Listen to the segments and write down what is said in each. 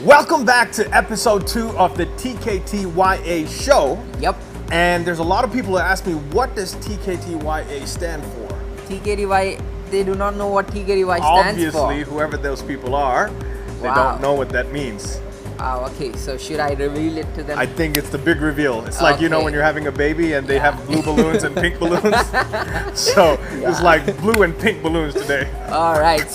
Welcome back to episode 2 of the Tktya show. Yep. And there's a lot of people that ask me, what does Tktya stand for? Tktya, they do not know what Tktya stands for. Obviously, whoever those people are, they don't know what that means. Okay, so should I reveal it to them? I think it's the big reveal. It's like, you know, when you're having a baby and they have blue balloons and pink balloons. So it's like blue and pink balloons today. All right.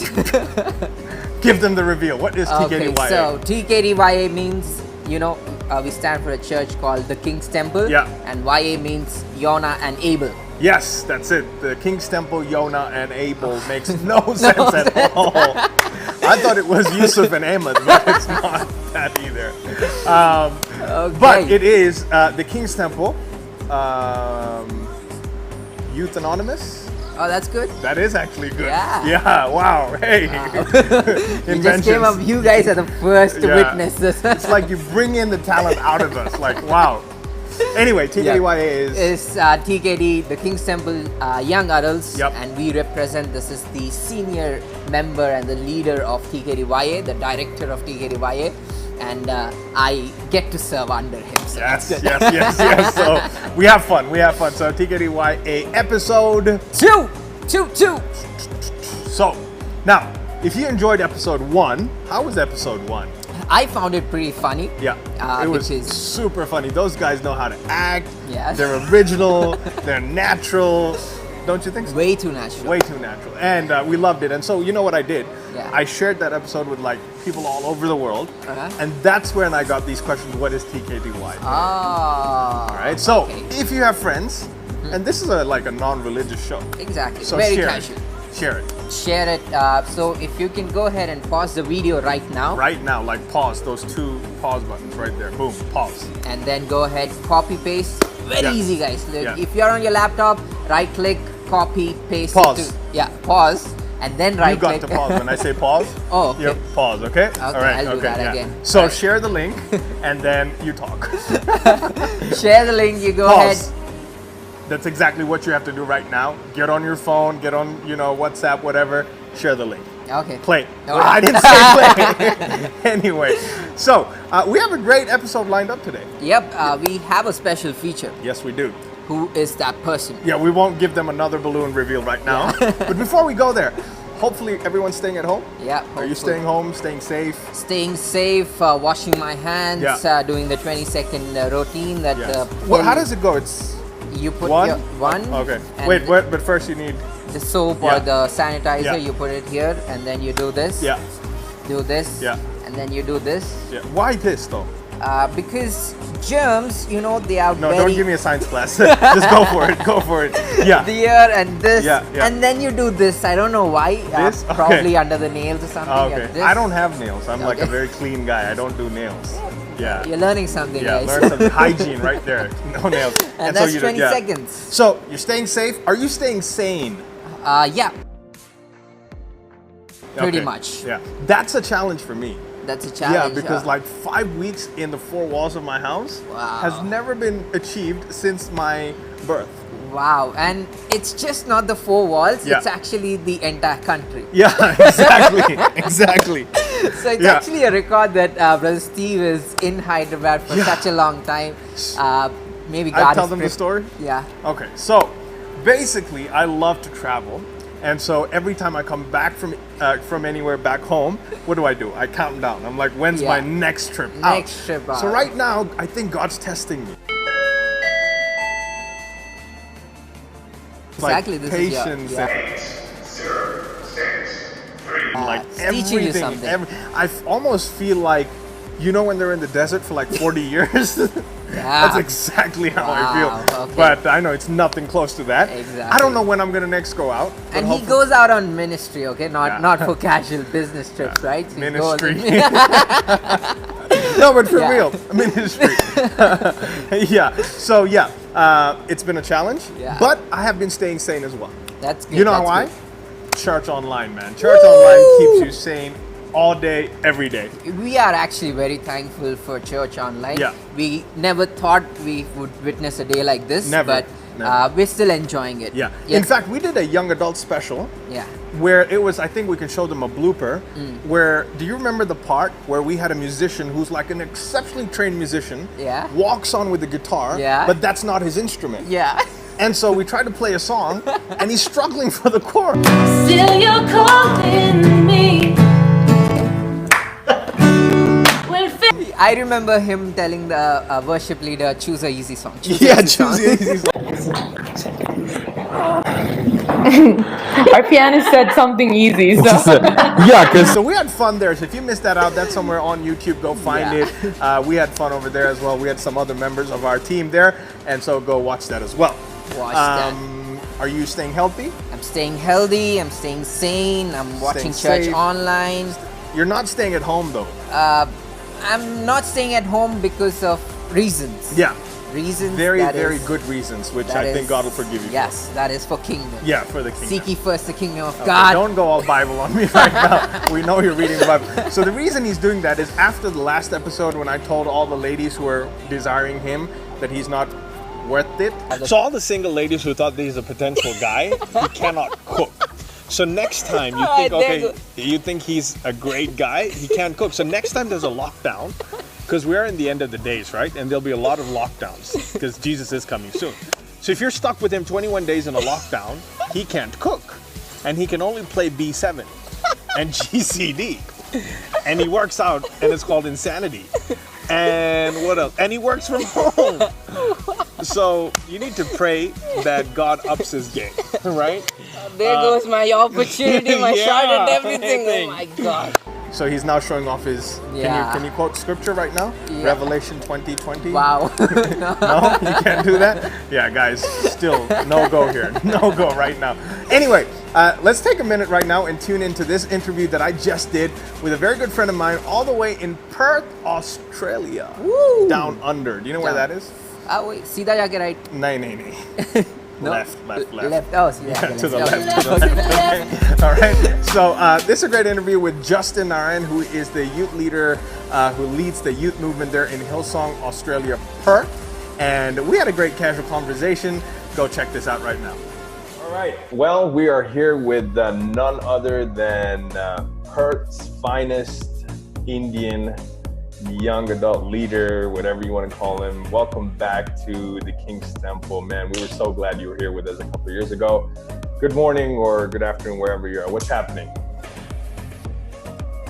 Give them the reveal. What is Tktya? Okay, so Tktya means, you know, we stand for a church called the King's Temple. Yeah. And YA means Yona and Abel. Yes, that's it. The King's Temple, Yona, and Abel makes no sense at all. I thought it was Yusuf and Ahmed, but it's not that either. Okay. But it is the King's Temple, Youth Anonymous. Oh, that's good. That is actually good. Yeah. Wow. Hey. You just came up. You guys are the first witnesses. It's like you bring in the talent out of us. Like, wow. Anyway, Tktya is TKD, the King's Temple Young Adults, Yep. and we represent. This is the senior member and the leader of Tktya, the director of Tktya, and I get to serve under him. So yes. So we have fun. So Tktya episode 2. So now, if you enjoyed episode 1, how was episode 1? I found it pretty funny. Yeah, it was super funny. Those guys know how to act. Yes. They're original. They're natural. Don't you think so? Way too natural. Way too natural. And we loved it. And so, you know what I did? Yeah. I shared that episode with like people all over the world. Uh-huh. And that's when I got these questions. What is Tktya? All right. So, if you have friends, and this is like a non-religious show. Exactly. So very share casual. Share it. Share it. So if you can go ahead and pause the video right now. Right now, like pause, those 2 pause buttons right there. Boom, pause. And then go ahead, copy paste. Very easy, guys. Yeah. If you're on your laptop, right click, copy, paste. Pause. Pause. And then right click. You got to pause when I say pause. Oh, okay. Yep, pause, okay? Okay, All right, I'll do that again. So Right. share the link and then you talk. Share the link, you go Pause. ahead. That's exactly what you have to do right now. Get on your phone, get on, WhatsApp, whatever. Share the link. Okay. Play. No. I didn't say play. Anyway, so we have a great episode lined up today. Yep, we have a special feature. Yes, we do. Who is that person? Yeah, we won't give them another balloon reveal right now. But before we go there, hopefully everyone's staying at home. Yeah. Are you staying home, staying safe? Staying safe, washing my hands, doing the 20-second routine that. How does it go? It's you put one. your one. Okay. Wait, but first you need the soap or the sanitizer. Yeah. You put it here, and then you do this. Yeah. Do this. Yeah. And then you do this. Yeah. Why this though? Because germs, they are No, very. don't give me a science class. Just go for it. Go for it. Yeah. There and this. Yeah. And then you do this. I don't know why. This? Probably under the nails or something. Okay. Like this. I don't have nails. I'm like a very clean guy. I don't do nails. Yeah. You're learning something, Yeah, guys. learn some hygiene right there. No nails. And so that's 20 seconds. So you're staying safe. Are you staying sane? Yeah. Pretty Okay. much. Yeah. That's a challenge for me. That's a challenge. Yeah, because like 5 weeks in the 4 walls of my house has never been achieved since my birth. Wow, and it's just not the 4 walls, Yeah. it's actually the entire country. Yeah, exactly. Exactly. So it's actually a record that Brother Steve is in Hyderabad for such a long time. Maybe God I tell them the story? Yeah. Okay, so basically I love to travel. And so every time I come back from anywhere back home, what do? I count down. I'm like, when's my next trip out? Next trip out. So right now, I think God's testing me. Exactly, like this patience is like teaching you everything. something. I almost feel like, when they're in the desert for like 40 years. That's exactly how I feel. Okay. But I know it's nothing close to that. Exactly. I don't know when I'm gonna next go out. And he goes out on ministry, okay? Not for casual business trips, right? He Ministry. goes No, but for real, ministry. So it's been a challenge. Yeah. But I have been staying sane as well. That's good. You know that's why? good. Church online, man. Church online keeps you sane all day, every day. We are actually very thankful for Church Online. Yeah. We never thought we would witness a day like this. Never. But never. We're still enjoying it. Yeah. Yes. In fact, we did a young adult special. Yeah. Where it was, I think we can show them a blooper. Where, do you remember the part where we had a musician who's like an exceptionally trained musician, Yeah. walks on with the guitar, Yeah. but that's not his instrument. Yeah. And so we tried to play a song, and he's struggling for the chord. Still you're calling me. I remember him telling the worship leader, choose a easy song. Yeah, choose the easy song. Our pianist said something easy, so Yeah, because so we had fun there. So if you missed that out, that's somewhere on YouTube. Go find Yeah. it. We had fun over there as well. We had some other members of our team there, and so go watch that as well. Watch that. Are you staying healthy? I'm staying healthy, I'm staying sane, I'm watching Staying church safe. online. You're not staying at home though. I'm not staying at home because of reasons. Yeah, Reasons very, that very is- good reasons, which that I think is- God will forgive you. Yes, that is for kingdom. For. Yeah, for the kingdom. Seek ye first the kingdom of Okay, God. don't go all Bible on me right now. We know you're reading the Bible. So the reason he's doing that is after the last episode when I told all the ladies who are desiring him that he's not worth it. So all the single ladies who thought that he's a potential guy, he cannot cook. So next time you think, okay, you think he's a great guy, he can't cook. So next time there's a lockdown, because we're in the end of the days, right? And there'll be a lot of lockdowns because Jesus is coming soon. So if you're stuck with him 21 days in a lockdown, he can't cook. And he can only play B7 and GCD. And he works out and it's called insanity. And what else? And he works from home. So you need to pray that God ups his game, right? There goes my opportunity, my Yeah, shot and everything. everything. Oh my God. So he's now showing off his. Yeah. Can you quote scripture right now? Yeah. Revelation 20:20. Wow. No, you can't do that. Yeah, guys, still no go here. No go right now. Anyway, let's take a minute right now and tune into this interview that I just did with a very good friend of mine, all the way in Perth, Australia. Woo. Down under. Do you know where Down. that is? Wait, सीधा जाके right. Nay. No? Left. Left. Oh, see, Yeah, to the okay. left. To the left. Okay. All right. So this is a great interview with Justin Narayan, who is the youth leader who leads the youth movement there in Hillsong, Australia, Perth. And we had a great casual conversation. Go check this out right now. All right. Well, we are here with none other than Perth's finest Indian young adult leader, whatever you want to call him. Welcome back to the King's Temple, man. We were so glad you were here with us a couple of years ago. Good morning or good afternoon, wherever you are. What's happening?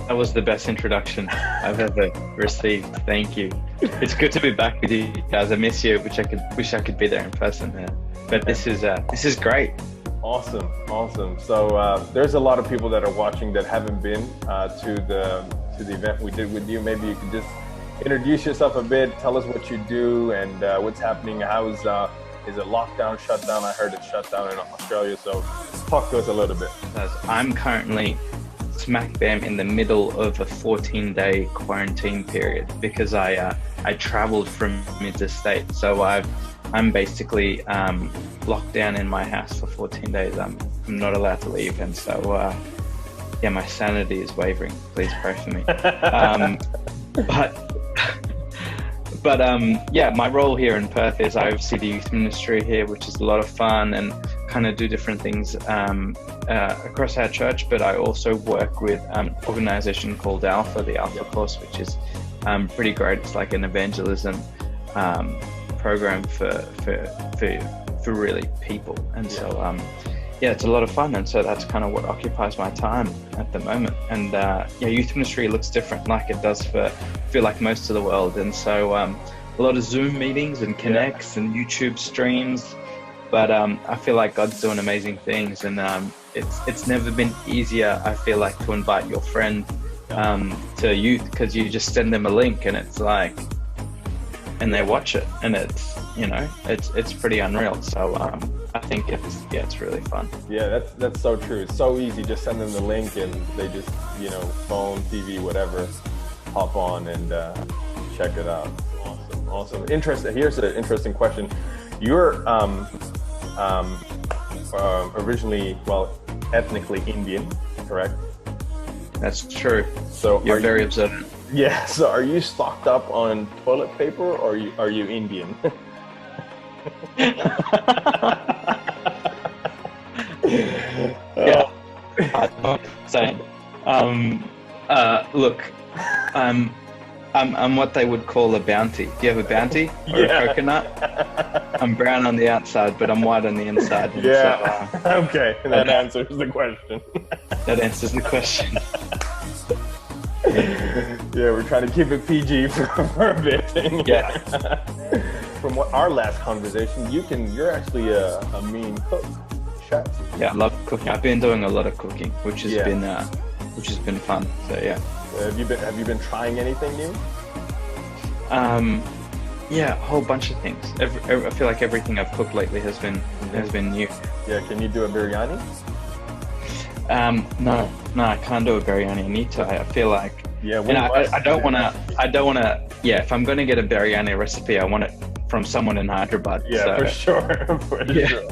That was the best introduction I've ever received. Thank you. It's good to be back with you guys. I miss you. Wish I could be there in person. But this is great. Awesome. So there's a lot of people that are watching that haven't been to the event we did with you. Maybe you could just introduce yourself a bit, tell us what you do and what's happening. How's is it lockdown, shutdown? I heard it's shut down in Australia, so talk to us a little bit. I'm currently smack bam in the middle of a 14-day quarantine period because I traveled from interstate. So I'm basically locked down in my house for 14 days. I'm not allowed to leave, and so yeah, my sanity is wavering. Please pray for me. But yeah, my role here in Perth is I oversee the youth ministry here, which is a lot of fun and kind of do different things across our church. But I also work with an organization called Alpha, the Alpha Course, which is pretty great. It's like an evangelism program for really people, and so yeah, it's a lot of fun, and so that's kind of what occupies my time at the moment. And yeah, youth ministry looks different, like it does for feel like most of the world, and so a lot of Zoom meetings and connects and YouTube streams. But I feel like God's doing amazing things, and it's never been easier, I feel like, to invite your friend to youth, because you just send them a link and it's like, and they watch it, and it's, you know, it's pretty unreal. So I think it's really fun. Yeah, that's so true. It's so easy. Just send them the link and they just, you know, phone, TV, whatever, hop on and check it out. Awesome. Interesting. Here's an interesting question. You're originally, well, ethnically Indian, correct? That's true. So you're very observant. Yeah. So are you stocked up on toilet paper, or are you Indian? Yeah. Same. Look, I'm what they would call a bounty. Do you have a bounty or a coconut? I'm brown on the outside, but I'm white on the inside. And Yeah. So, Okay, that answers the question. that answers the question. Yeah, we're trying to keep it PG for a bit. Yeah. From what our last conversation, you're actually a mean cook, chef. Yeah, I love cooking. I've been doing a lot of cooking, which has been fun. So yeah. Have you been trying anything new? Yeah, a whole bunch of things. I feel like everything I've cooked lately has been new. Yeah, can you do a biryani? No, I can't do a biryani. I need to. I feel like. Yeah, I don't want to. Yeah, if I'm going to get a biryani recipe, I want it from someone in Hyderabad. Yeah, so, for sure. Sure.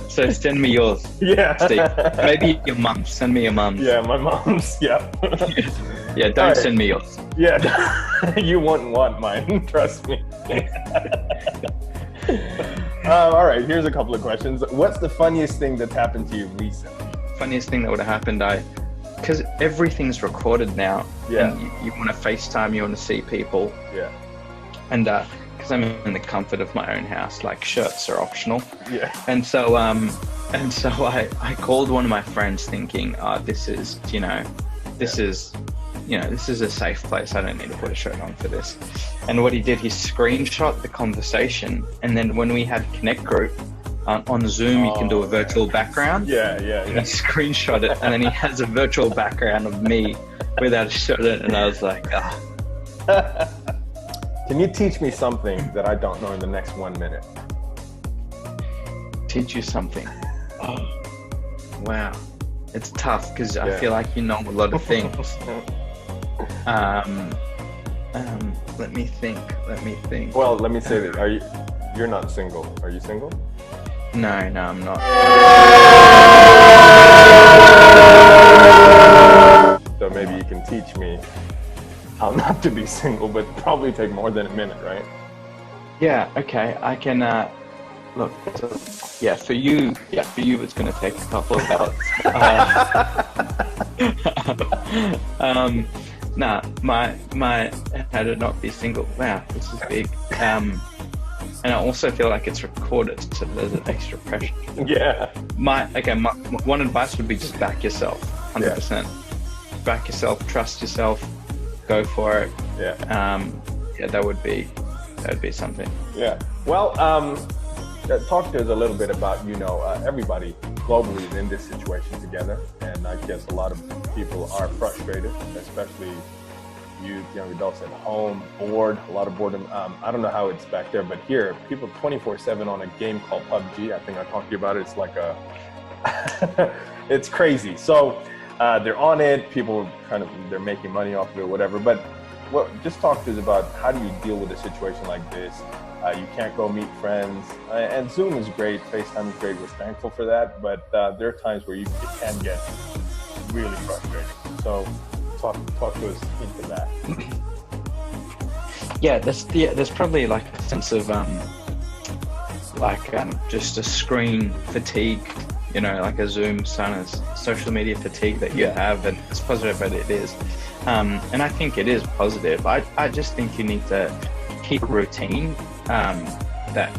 So send me yours. Yeah. Steve. Maybe your mum. Send me your mum's. Yeah, my mom's. Yeah. Yeah, don't send me yours. Yeah, you wouldn't want mine. Trust me. All right, here's a couple of questions. What's the funniest thing that's happened to you recently? Funniest thing that would have happened, because everything's recorded now. Yeah. And you want to FaceTime, you want to see people. Yeah. And because I'm in the comfort of my own house, like shirts are optional. Yeah. And so I called one of my friends thinking, this is a safe place. I don't need to put a shirt on for this. And what he did, he screenshot the conversation. And then when we had Connect Group on Zoom, you can do a virtual background. Yeah. And he screenshot it. And then he has a virtual background of me without a shirt on. And I was like, Can you teach me something that I don't know in the next 1 minute? Teach you something. Oh, wow. It's tough because I feel like you know a lot of things. Let me think. Well, let me say this. You're not single. Are you single? No, I'm not. So maybe you can teach me how not to be single, but probably take more than a minute, right? Yeah, okay. I can look. So, for you it's going to take a couple of hours. My how to not be single. Wow, this is big. And I also feel like it's recorded, so there's an extra pressure. Yeah. My one advice would be just back yourself, 100%. Back yourself, trust yourself, go for it. Yeah. That would be something. Yeah. Well, talk to us a little bit about, everybody globally is in this situation together, and I guess a lot of people are frustrated, especially youth, young adults at home, bored, a lot of boredom. I don't know how it's back there, but here, people 24/7 on a game called PUBG. I think I talked to you about it. It's like it's crazy. So they're on it. People they're making money off of it, whatever. But just talk to us about how do you deal with a situation like this? You can't go meet friends, and Zoom is great. FaceTime is great. We're thankful for that. But there are times where it can get really frustrating. So talk to us into that. There's probably like a sense of just a screen fatigue, like a Zoom social media fatigue that you have, and it's positive, but it is. And I think it is positive. I just think you need to keep a routine that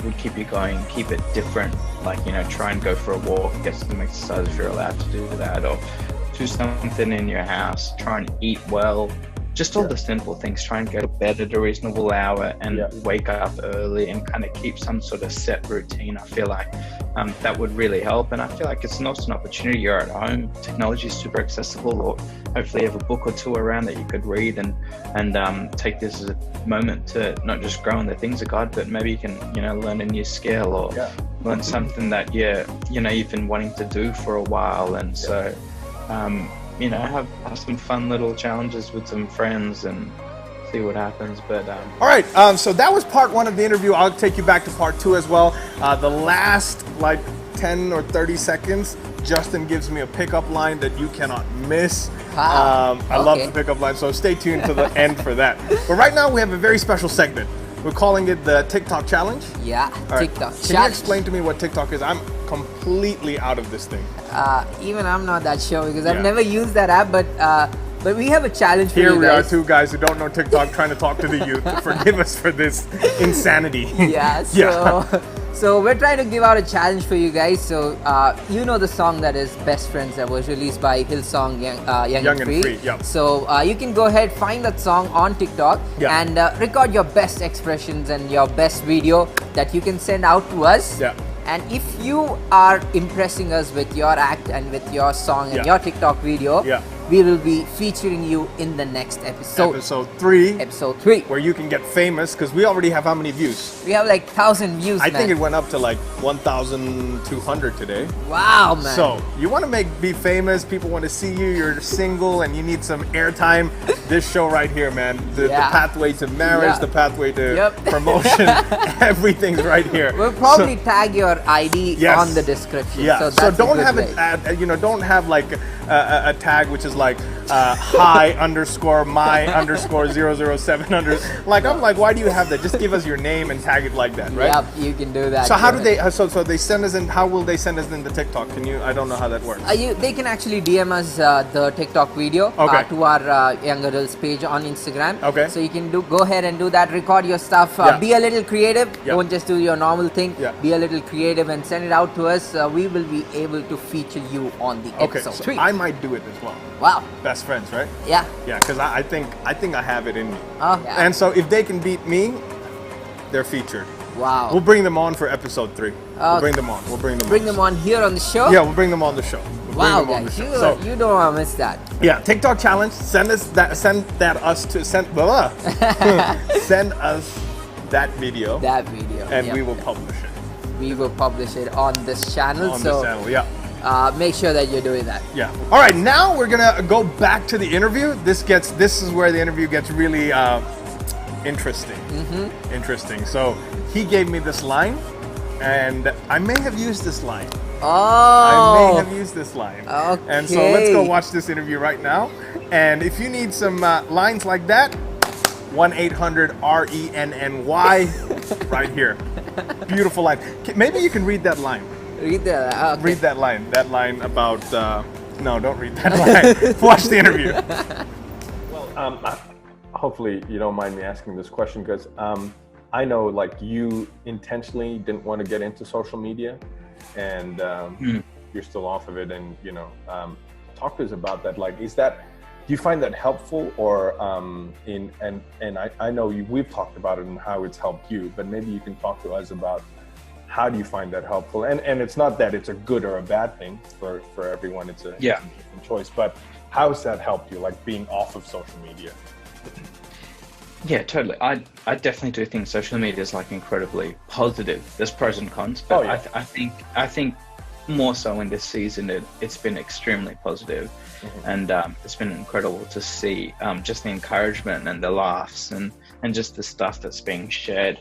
would keep you going, keep it different. Like, try and go for a walk, get some exercise if you're allowed to do that, or do something in your house, try and eat well. Just all the simple things. Try and go to bed at a reasonable hour and wake up early and kind of keep some sort of set routine. I feel like that would really help. And I feel like it's not an opportunity. You're at home. Technology is super accessible, or hopefully you have a book or two around that you could read and take this as a moment to not just grow in the things of God, but maybe you can, learn a new skill or learn something that you've been wanting to do for a while. And so, have some fun little challenges with some friends and see what happens. But all right, so that was part 1 of the interview. I'll take you back to part 2 as well. The last 10 or 30 seconds, Justin gives me a pickup line that you cannot miss. Wow. I love the pickup line, so stay tuned to the end for that. But right now we have a very special segment. We're calling it the Tick-Tock challenge. Yeah, All right. Tick-Tock Can you challenge. explain to me what Tick-Tock is? I'm completely out of this thing. Even I'm not that sure because Yeah. I've never used that app, but we have a challenge for Here you we are, guys. two guys who don't know TikTok trying to talk to the youth. Forgive us for this insanity. Yeah, so we're trying to give out a challenge for you guys. So you know the song that is Best Friends that was released by Hillsong Young and Free. Yep. So you can go ahead, find that song on TikTok Yeah. and record your best expressions and your best video that you can send out to us. Yeah. And if you are impressing us with your act and with your song and Yeah. your TikTok video, Yeah. we will be featuring you in the next episode. Episode 3, Episode 3. where you can get famous, because we already have how many views? We have like 1,000 views, I man. think it went up to like 1,200 today. Wow, man. So you want to be famous, people want to see you, you're single and you need some airtime. This show right here, man. The Yeah. pathway to marriage, Yeah. the pathway to Yep. promotion, everything's right here. We'll probably tag your ID Yes. on the description. Yeah, So, so that's a don't good have way. don't have like a tag which is like hi underscore my underscore 007 under. Like I'm like, why do you have that? Just give us your name and tag it like that, right? Yep, you can do that. So how do they? So they send us in. How will they send us in the TikTok? Can you? I don't know how that works. They can actually DM us the TikTok video Okay. to our Young Adults page on Instagram. Okay. So you can go ahead and do that. Record your stuff. Yeah. Be a little creative. Yeah. Don't just do your normal thing. Yeah. Be a little creative and send it out to us. We will be able to feature you on the Okay, episode so 3. I might do it as well. Wow. Best friends, right? Yeah. Yeah, because I think I have it in me. Oh, yeah. And so if they can beat me, they're featured. Wow. We'll bring them on for episode 3. We'll Okay. bring them on. We'll bring them. Bring on. them on here on the show. Yeah, we'll bring them on the show. We'll bring Wow, them on the guys, show. you don't want to miss that. Yeah, TikTok challenge. Send us that video, That video. and Yep. we will publish it We will publish it on this channel. on so this channel. Yeah. make sure that you're doing that. Yeah. All right, now we're gonna go back to the interview. This is where the interview gets really interesting. Mm-hmm. Interesting. So he gave me this line, and I may have used this line. I Oh. may have used this line. And so let's go watch this interview right now. And if you need some lines like that, 1-800-RENNY right here. Beautiful line. Maybe you can read that line. Read that. Okay. Read that line. That line about. No, don't read that line. Watch the interview. Well, hopefully you don't mind me asking this question because I know like you intentionally didn't want to get into social media, and you're still off of it. And talk to us about that. Like, is that? Do you find that helpful, or I know we've talked about it and how it's helped you, but maybe you can talk to us about. How do you find that helpful? And it's not that it's a good or a bad thing for everyone. It's a different choice. But how has that helped you, like being off of social media? Yeah, totally. I definitely do think social media is like incredibly positive. There's pros and cons, but I think more so in this season it's been extremely positive. And it's been incredible to see just the encouragement and the laughs and just the stuff that's being shared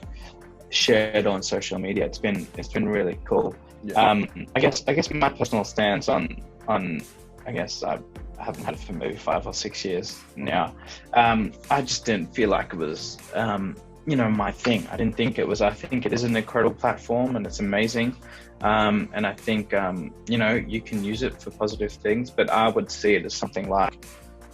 on social media. It's been really cool. I guess my personal stance on I guess I haven't had it for maybe 5 or 6 years now. I just didn't feel like it was my thing. I didn't think it was. I think it is an incredible platform and it's amazing. And I think you can use it for positive things, but I would see it as something like,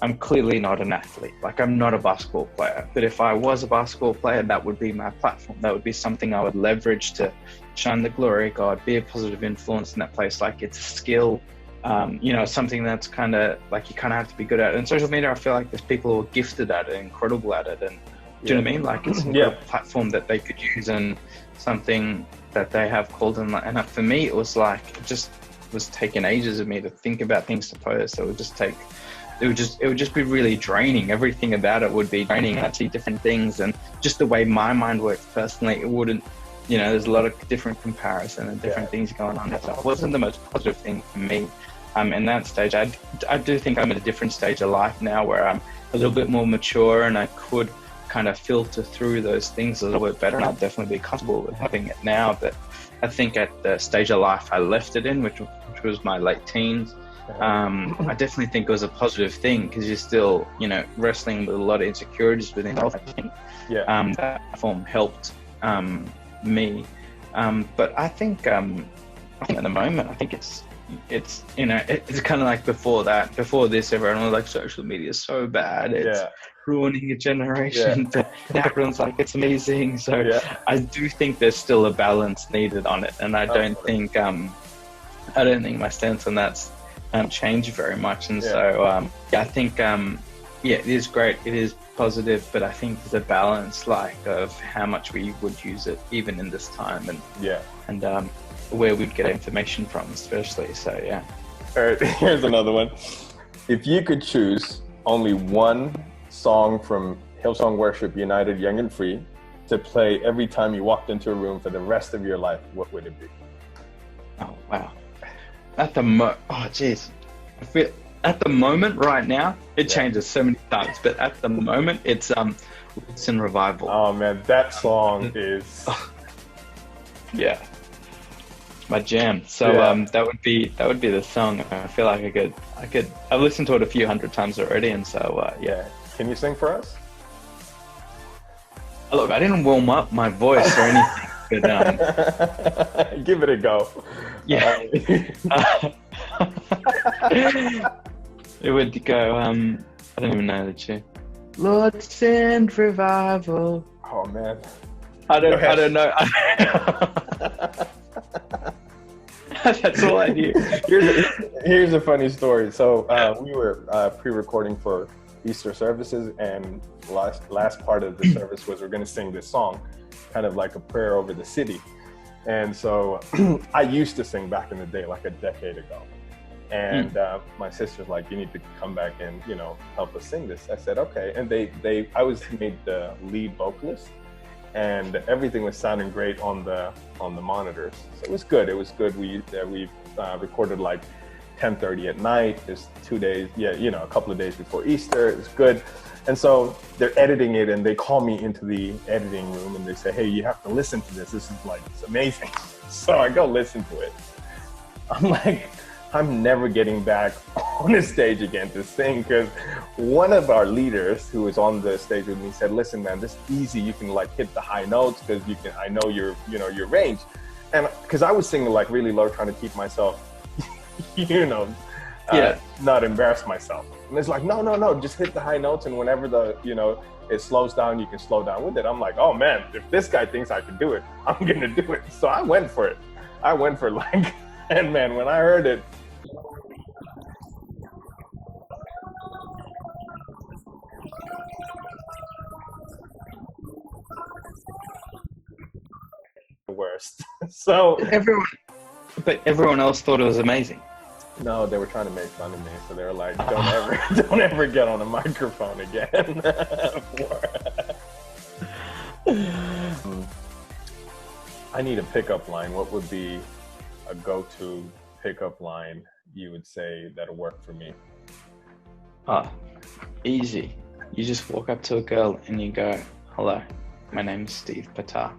I'm clearly not an athlete. Like, I'm not a basketball player. But if I was a basketball player, that would be my platform. That would be something I would leverage to shine the glory of God, be a positive influence in that place. Like, it's a skill, something that's kind of like you kind of have to be good at. And social media, I feel like there's people who are gifted at it, incredible at it. And do you know what I mean? Like, it's a platform that they could use and something that they have called in. And for me, it was like, it just was taking ages of me to think about things to post. So it would just be really draining. Everything about it would be draining. I'd see different things, and just the way my mind works personally, it wouldn't, there's a lot of different comparison and different things going on. So it wasn't the most positive thing for me. In that stage, I do think I'm at a different stage of life now where I'm a little bit more mature and I could kind of filter through those things a little bit better. And I'd definitely be comfortable with having it now. But I think at the stage of life I left it in, which was my late teens, I definitely think it was a positive thing, because you're still, wrestling with a lot of insecurities within yourself. I think that platform helped me. But I think at the moment, I think it's kind of like before this, everyone was like, social media is so bad, it's ruining a generation. But now everyone's like, it's amazing. So I do think there's still a balance needed on it, and I don't think my stance on that's changed very much. And so I think it is great, it is positive, but I think there's a balance of how much we would use it even in this time, and where we'd get information from, especially. So all right, here's another one. If you could choose only one song from Hillsong Worship United Young and Free to play every time you walked into a room for the rest of your life, what would it be? Oh wow. I feel at the moment right now it changes so many times, but at the moment it's in Revival. Oh man, that song is my jam. So that would be the song. I feel like I've listened to it a few hundred times already, and so Can you sing for us? Look, I didn't warm up my voice or anything, but give it a go. It would go, I don't even know the tune. Lord, send revival. Oh man, I don't know. That's all I knew. Here's a funny story. So we were pre-recording for Easter services, and last part of the service was we're going to sing this song, kind of like a prayer over the city. And so I used to sing back in the day, like a decade ago. And my sister's like, you need to come back and, help us sing this. I said, okay. And I was made the lead vocalist, and everything was sounding great on the monitors. So it was good. We recorded like 10:30 at night. There's 2 days, a couple of days before Easter. It was good. And so they're editing it, and they call me into the editing room, and they say, hey, you have to listen to this. This is it's amazing. So I go listen to it. I'm like, I'm never getting back on the stage again to sing, because one of our leaders who was on the stage with me said, listen, man, this is easy. You can hit the high notes because I know your range. And because I was singing really low, trying to keep myself, not embarrass myself. And it's like, no, just hit the high notes. And whenever it slows down, you can slow down with it. I'm like, oh man, if this guy thinks I can do it, I'm going to do it. So I went for it. And man, when I heard it, the worst. So everyone else thought it was amazing. No, they were trying to make fun of me, so they were like, don't ever get on a microphone again. I need a pickup line. What would be a go-to pickup line you would say that'll work for me? Easy. You just walk up to a girl and you go, hello, my name's Steve Patar.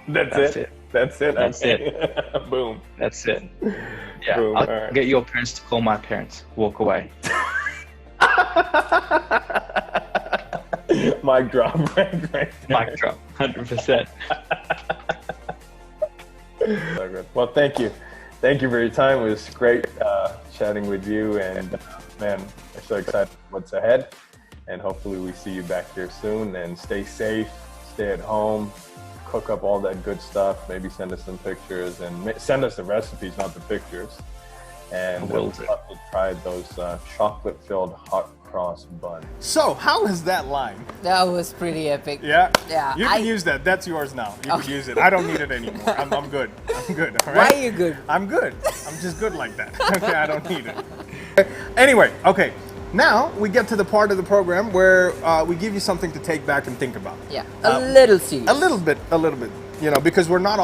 That's it. That's it. Boom. That's it. Yeah, Boom. I'll get your parents to call my parents. Walk away. Mic drop. Right. Mic drop. 100%. So good. Well, thank you. Thank you for your time. It was great chatting with you, and man, I'm so excited for what's ahead. And hopefully we see you back here soon. And stay safe, stay at home, cook up all that good stuff. Maybe send us some pictures, and send us the recipes, not the pictures. And we'll love to try those chocolate-filled hot cross buns. So, how is that line? That was pretty epic. Yeah? Yeah. You can use that. That's yours now. You can use it. I don't need it anymore. I'm good. I'm good. All right? Why are you good? I'm good. I'm just good like that. Okay, I don't need it. Anyway, okay. Now we get to the part of the program where we give you something to take back and think about. Yeah, a little serious. A little bit. Because we're not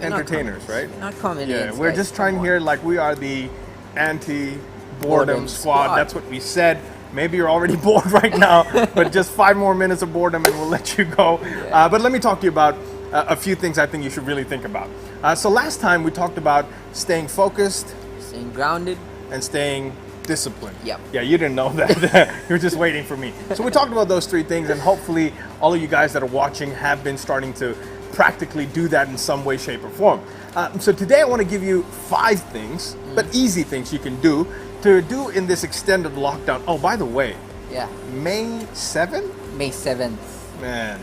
entertainers, right? Not comedians. Yeah, we're just trying here, we are the anti-boredom squad. That's what we said. Maybe you're already bored right now, but just 5 more minutes of boredom and we'll let you go. But let me talk to you about a few things I think you should really think about. So last time we talked about staying focused, Staying grounded. and staying disciplined. Yep. Yeah, you didn't know that. You're just waiting for me. So we talked about those 3 things, and hopefully all of you guys that are watching have been starting to practically do that in some way, shape, or form. So today I want to give you 5 things, but easy things you can do to do in this extended lockdown. Oh, by the way, Yeah. May 7th? May 7th. Man,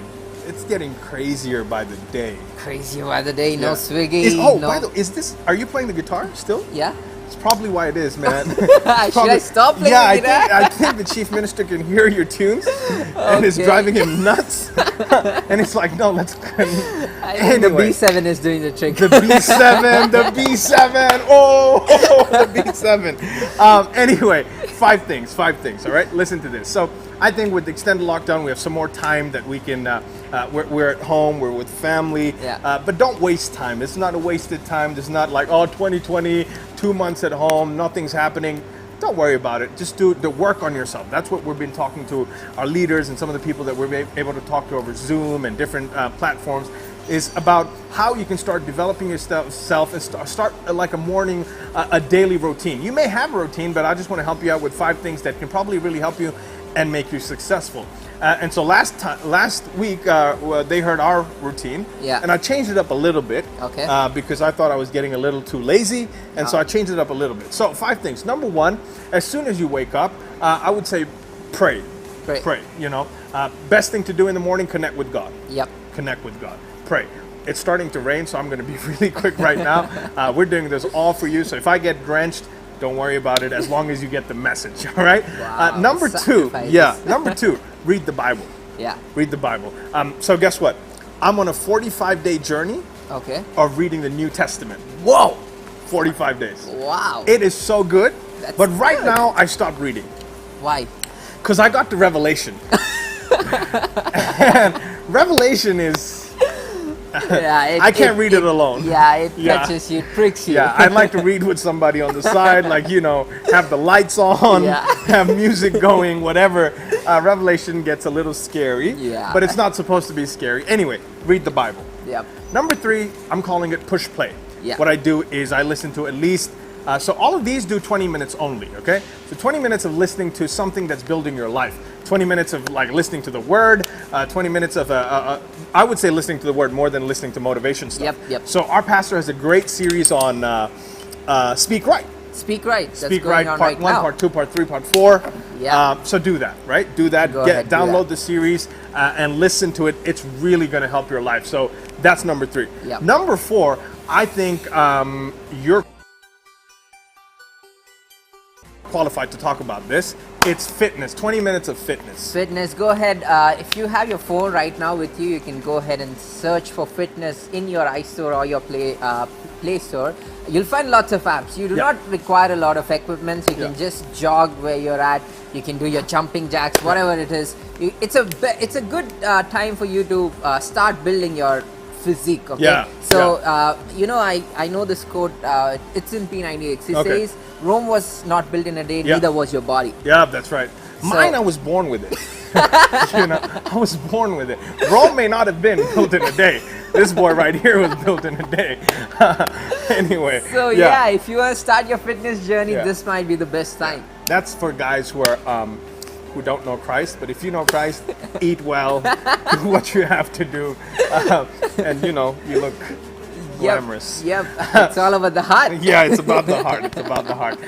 it's getting crazier by the day. Crazy by the day. No Yeah. swiggy. no. By the way, are you playing the guitar still? Yeah. It's probably why it is, man. Should I stop playing Yeah, the guitar? I think the chief minister can hear your tunes, and it's Okay. driving him nuts. And it's like, no, let's. I think Anyway. the B7 is doing the trick. The B7, the B7, oh, the B7. Anyway, 5 things, all right? Listen to this. So I think with the extended lockdown, we have some more time that we can, we're at home, we're with family, Yeah. but don't waste time. It's not a wasted time. It's not like, oh, 2020, 2 months at home, nothing's happening. Don't worry about it. Just do the work on yourself. That's what we've been talking to our leaders and some of the people that we're able to talk to over Zoom and different platforms, is about how you can start developing yourself and start like a morning, a daily routine. You may have a routine, but I just want to help you out with 5 things that can probably really help you and make you successful. And so last week, they heard our routine, Yeah. and I changed it up a little bit, Okay. because I thought I was getting a little too lazy, and so I changed it up a little bit. So 5 things. Number 1, as soon as you wake up, I would say pray. Pray. You know, best thing to do in the morning: connect with God. Yep. Connect with God. Pray. It's starting to rain, so I'm going to be really quick right now. We're doing this all for you, so if I get drenched, don't worry about it, as long as you get the message, all right? Wow, number 2, sacrifices. number 2, read the Bible. Yeah. Read the Bible. So guess what? I'm on a 45-day journey Okay. of reading the New Testament. Whoa. 45 days. Wow. It is so good, That's but right good. now I stopped reading Why? because I got to Revelation. And Revelation is... Yeah. I can't read it alone. Yeah. It Yeah. touches you, tricks you. Yeah, I'd like to read with somebody on the side, like, you know, have the lights on, Yeah. have music going, whatever. Revelation gets a little scary, Yeah. but it's not supposed to be scary. Anyway, read the Bible. Yep. Number 3, I'm calling it push play. Yeah. What I do is I listen to at least, so all of these do 20 minutes only, okay? So 20 minutes of listening to something that's building your life. 20 minutes of like listening to the word, 20 minutes of, I would say listening to the word more than listening to motivation stuff. Yep. So our pastor has a great series on Speak Right. Speak right. That's Speak going Right, on part right 1, now. part 2, part 3, part 4. Yeah. So do that, right? Do that. Go ahead, do download that. the series and listen to it. It's really going to help your life. So that's number 3. Yep. Number 4, I think you're qualified to talk about this. It's fitness. 20 minutes of fitness. Fitness. Go ahead. If you have your phone right now with you, you can go ahead and search for fitness in your iStore or your Play Store. You'll find lots of apps. You do Yeah. not require a lot of equipment. So you can Yeah. just jog where you're at. You can do your jumping jacks, whatever it is. It's a good time for you to start building your physique. Okay. Yeah, So I know this quote. It's in P98. It Okay. says, "Rome was not built in a day. Yeah. Neither was your body." Yeah, that's right. Mine, I was born with it. You know, I was born with it. Rome may not have been built in a day. This boy right here was built in a day. Anyway. So yeah, if you want to start your fitness journey, Yeah. this might be the best time. That's for guys who are who don't know Christ. But if you know Christ, eat well, do what you have to do, and you know you look glamorous. Yep. It's all about the heart. Yeah, it's about the heart. It's about the heart.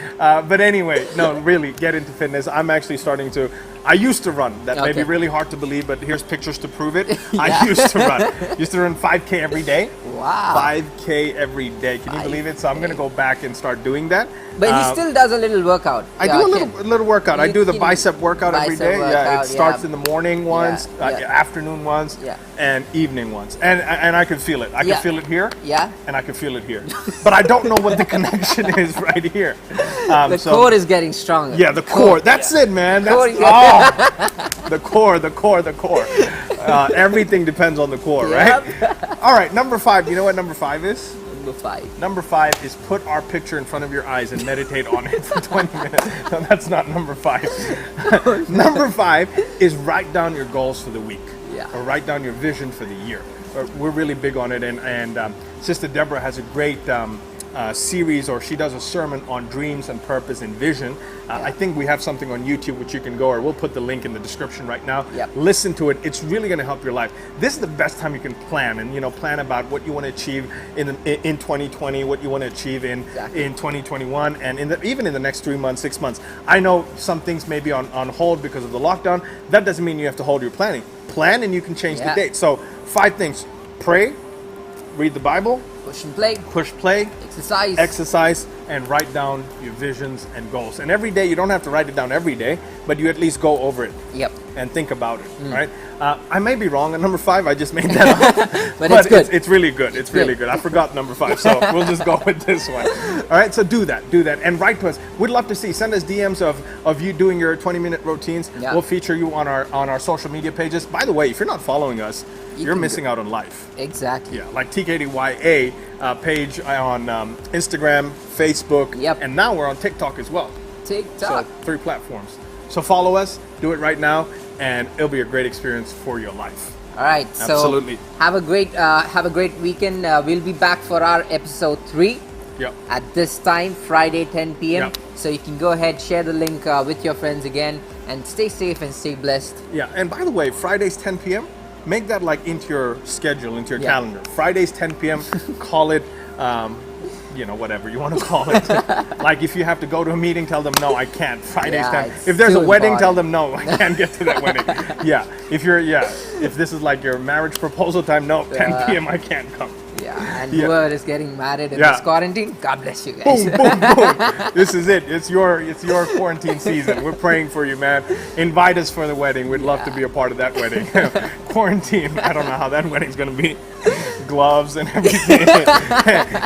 But anyway, no, really, get into fitness. I'm actually starting to. I used to run. That may be Okay. really hard to believe, but here's pictures to prove it. Yeah. I used to run. Used to run 5K every day. Wow. 5K every day. Can you believe it? So I'm gonna go back and start doing that. But he still does a little workout. I do a little workout. I You do the can- bicep workout every bicep day. Yeah, workout, it starts yeah. in the morning once, Yeah. afternoon once, Yeah. and evening once. And I can feel it. I can Yeah. feel it here. Yeah. And I can feel it here. But I don't know what the connection is right here. The core is getting stronger. Yeah, the core. That's it, man. That's, Core, the core. Everything depends on the core, right? All right, number 5. You know what number 5 is? number 5? Number 5 is put our picture in front of your eyes and meditate on it for 20 minutes. No, that's not number 5. Number 5 is write down your goals for the week. Yeah. Or write down your vision for the year. We're really big on it, and Sister Deborah has a great series, or she does a sermon on dreams and purpose and vision. I think we have something on YouTube which you can go, or we'll put the link in the description right now. Yep. Listen to it. It's really going to help your life. This is the best time you can plan, and plan about what you want to achieve in 2020, what you want to achieve in 2021, and even in the next 3 months, 6 months. I know some things may be on hold because of the lockdown. That doesn't mean you have to hold your planning. Plan, and you can change the date. So 5 things: pray, read the Bible, push play, exercise, and write down your visions and goals. And every day, you don't have to write it down every day, but you at least go over it. Yep. And think about it. Right? I may be wrong on number 5. I just made that up. but it's good. It's really good. It's really good. I forgot number 5, so we'll just go with this one. All right. So do that, and write to us. We'd love to see. Send us DMs of you doing your 20-minute routines. Yeah. We'll feature you on our social media pages. By the way, if you're not following us, you're missing out on life. Exactly. Yeah, like TKDYA page on Instagram, Facebook, and now we're on TikTok as well. TikTok. So 3 platforms. So follow us, do it right now, and it'll be a great experience for your life. All right. Absolutely. So have a great weekend. We'll be back for our episode 3. Yep. At this time, Friday, 10 p.m. Yep. So you can go ahead, share the link with your friends again, and stay safe and stay blessed. Yeah, and by the way, Fridays 10 p.m., make that like into your schedule, into your calendar. Fridays 10 p.m., call it, whatever you want to call it. Like if you have to go to a meeting, tell them, no, I can't. Fridays 10. If there's a wedding, tell them, no, I can't get to that wedding. Yeah, if this is like your marriage proposal time, no, 10 p.m., I can't come. Yeah, and whoever is getting married in this quarantine, God bless you guys. Boom, boom, boom. This is it. It's your quarantine season. We're praying for you, man. Invite us for the wedding. We'd love to be a part of that wedding. Quarantine. I don't know how that wedding's going to be. Gloves and everything.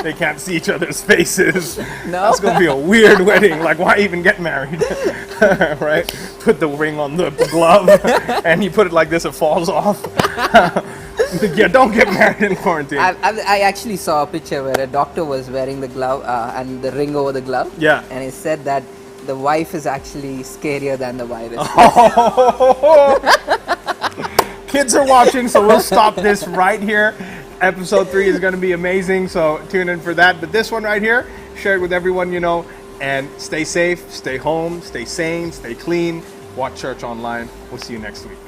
They can't see each other's faces. No. That's going to be a weird wedding. Like, why even get married? Right? Put the ring on the glove, and you put it like this, it falls off. Yeah, don't get married in quarantine. I actually saw a picture where a doctor was wearing the glove and the ring over the glove. Yeah. And he said that the wife is actually scarier than the virus. Kids are watching, so we'll stop this right here. Episode 3 is going to be amazing, so tune in for that. But this one right here, share it with everyone you know. And stay safe, stay home, stay sane, stay clean. Watch church online. We'll see you next week.